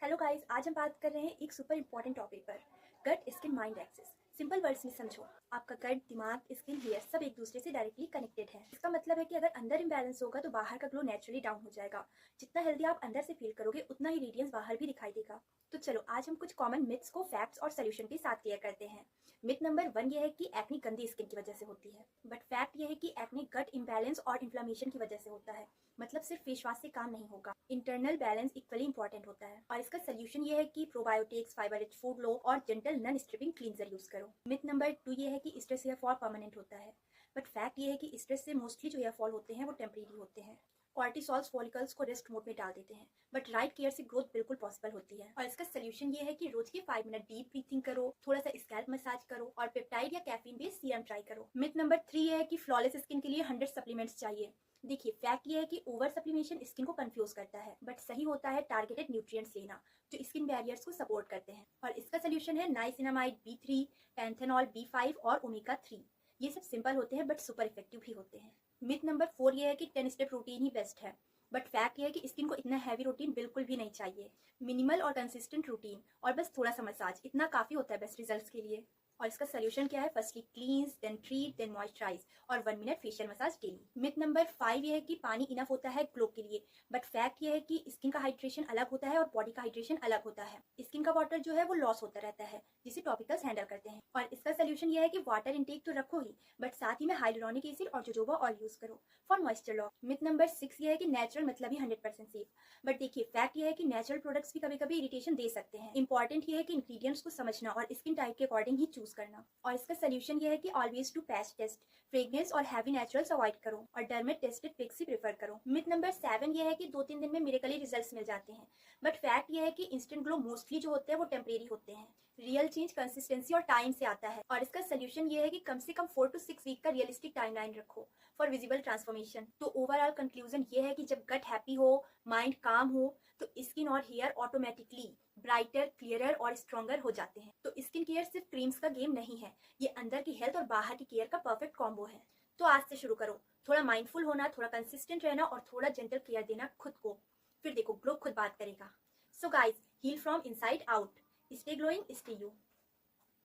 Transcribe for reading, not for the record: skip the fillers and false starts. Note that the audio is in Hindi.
हेलो गाइस, आज हम बात कर रहे हैं एक सुपर इंपॉर्टेंट टॉपिक पर, gut skin mind axis. Simple words में समझो, आपका गट, दिमाग, स्किन, हेयर सब एक दूसरे से डायरेक्टली कनेक्टेड है। इसका मतलब है कि अगर अंदर इम्बैलेंस होगा तो बाहर का ग्लो नेचुरली डाउन हो जाएगा। जितना हेल्दी आप अंदर से फील करोगे उतना ही रेडियंस बाहर भी दिखाई देगा। तो चलो आज हम कुछ कॉमन मिथ्स को फैक्ट्स और सोल्यूशन के साथ क्लियर करते हैं। मिथ नंबर 1 ये है कि एक्ने गंदी स्किन की वजह से होती है, बट फैक्ट ये है कि एक्ने गट इम्बैलेंस और इन्फ्लेमेशन की वजह से होता है। मतलब सिर्फ फेस वॉश से काम नहीं होगा, इंटरनल बैलेंस इक्वली इंपॉर्टेंट होता है। और इसका सोल्यूशन ये है कि प्रोबायोटिक्स, फाइबर रिच फूड लो और gentle non stripping cleanser use करो। मिथ नंबर 2 ये है कि स्ट्रेस हेयर फॉल परमानेंट होता है, बट फैक्ट ये है कि स्ट्रेस से मोस्टली जो हेयर फॉल होते हैं वो टेम्परेरी होते हैं। कॉर्टिसोल्स फॉलिकल्स को रेस्ट मोड में डाल देते हैं, बट राइट केयर से ग्रोथ बिल्कुल पॉसिबल होती है। और इसका सोल्यूशन ये है कि रोज के 5 मिनट डीप ब्रीथिंग करो, थोड़ा सा स्कैल्प मसाज करो और पेप्टाइड या कैफीन बेस्ड सीरम ट्राई करो। मिथ नंबर 3 ये है कि फ्लॉलेस स्किन के लिए 100 सप्लीमेंट्स चाहिए। देखिए, फैक्ट ये है कि ओवर सप्लीमेशन स्किन को कंफ्यूज करता है, बट सही होता है टारगेटेड न्यूट्रिएंट्स लेना जो स्किन बैरियर्स को सपोर्ट करते हैं। और इसका सोल्यूशन है नाइसिनामाइड B3, पैंथेनॉल B5 और ओमेगा 3। ये सब सिंपल होते हैं बट सुपर इफेक्टिव भी होते हैं। मिथ नंबर 4 ये है कि 10 स्टेप रूटीन ही बेस्ट है, बट फैक्ट ये है कि स्किन को इतना हैवी रूटीन बिल्कुल भी नहीं चाहिए। मिनिमल और कंसिस्टेंट रूटीन और बस थोड़ा सा मसाज इतना काफी होता है बेस्ट रिजल्ट्स के लिए। और इसका सोल्यूशन क्या है? Firstly cleanse, then treat, then moisturise और 1 minute facial massage daily. Myth number 5 ये है कि पानी इनफ होता है ग्लो के लिए, बट फैक्ट ये है कि स्किन का हाइड्रेशन अलग होता है और बॉडी का हाइड्रेशन अलग होता है। स्किन का वाटर जो है वो लॉस होता रहता है, जिसे टॉपिकल्स हैंडल करते हैं। और इसका सोल्यूशन ये है कि वाटर इनटेक तो रखो ही, बट साथ ही में हाइलुरोनिक एसिड और जोजोबा ऑयल यूज करो for moisture lock. Myth number 6 ये है कि नेचुरल मतलब ही 100% सेफ, बट देखिए फैक्ट ये है कि नेचुरल प्रोडक्ट्स भी कभी कभी इरिटेशन दे सकते हैं। इंपॉर्टेंट ये है कि इंग्रेडिएंट्स को समझना और स्किन टाइप के अकॉर्डिंग ही चूज करना। और इसका सोल्यूशन ये है कि always do patch test, fragrance और हैवी नेचुरल्स अवॉइड करो और डर्मेट टेस्टेड पिक्स ही प्रेफर करो। मिथ नंबर 7 ये है कि 2-3 दिन में मिरेकली रिजल्ट्स मिल जाते हैं, बट फैक्ट ये है कि इंस्टेंट ग्लो मोस्टली जो होते हैं वो टेम्परेरी होते हैं। रियल चेंज कंसिस्टेंसी और टाइम से आता है। और इसका सोल्यूशन ये है कि कम से कम 4 to 6 वीक का रियलिस्टिक टाइमलाइन रखो फॉर विजिबल ट्रांसफॉर्मेशन। तो ओवरऑल कंक्लूजन ये है कि जब गट हैप्पी हो, माइंड काम हो, तो स्किन और हेयर ऑटोमेटिकली ब्राइटर, क्लियरर और स्ट्रॉन्गर हो जाते हैं। तो स्किन केयर सिर्फ क्रीम्स का गेम नहीं है, ये अंदर की हेल्थ और बाहर की केयर का परफेक्ट कॉम्बो है। तो आज से शुरू करो, थोड़ा माइंडफुल होना, थोड़ा कंसिस्टेंट रहना और थोड़ा जेंटल केयर देना खुद को, फिर देखो ग्लो खुद बात करेगा। So guys, heal from inside out, stay glowing, stay you.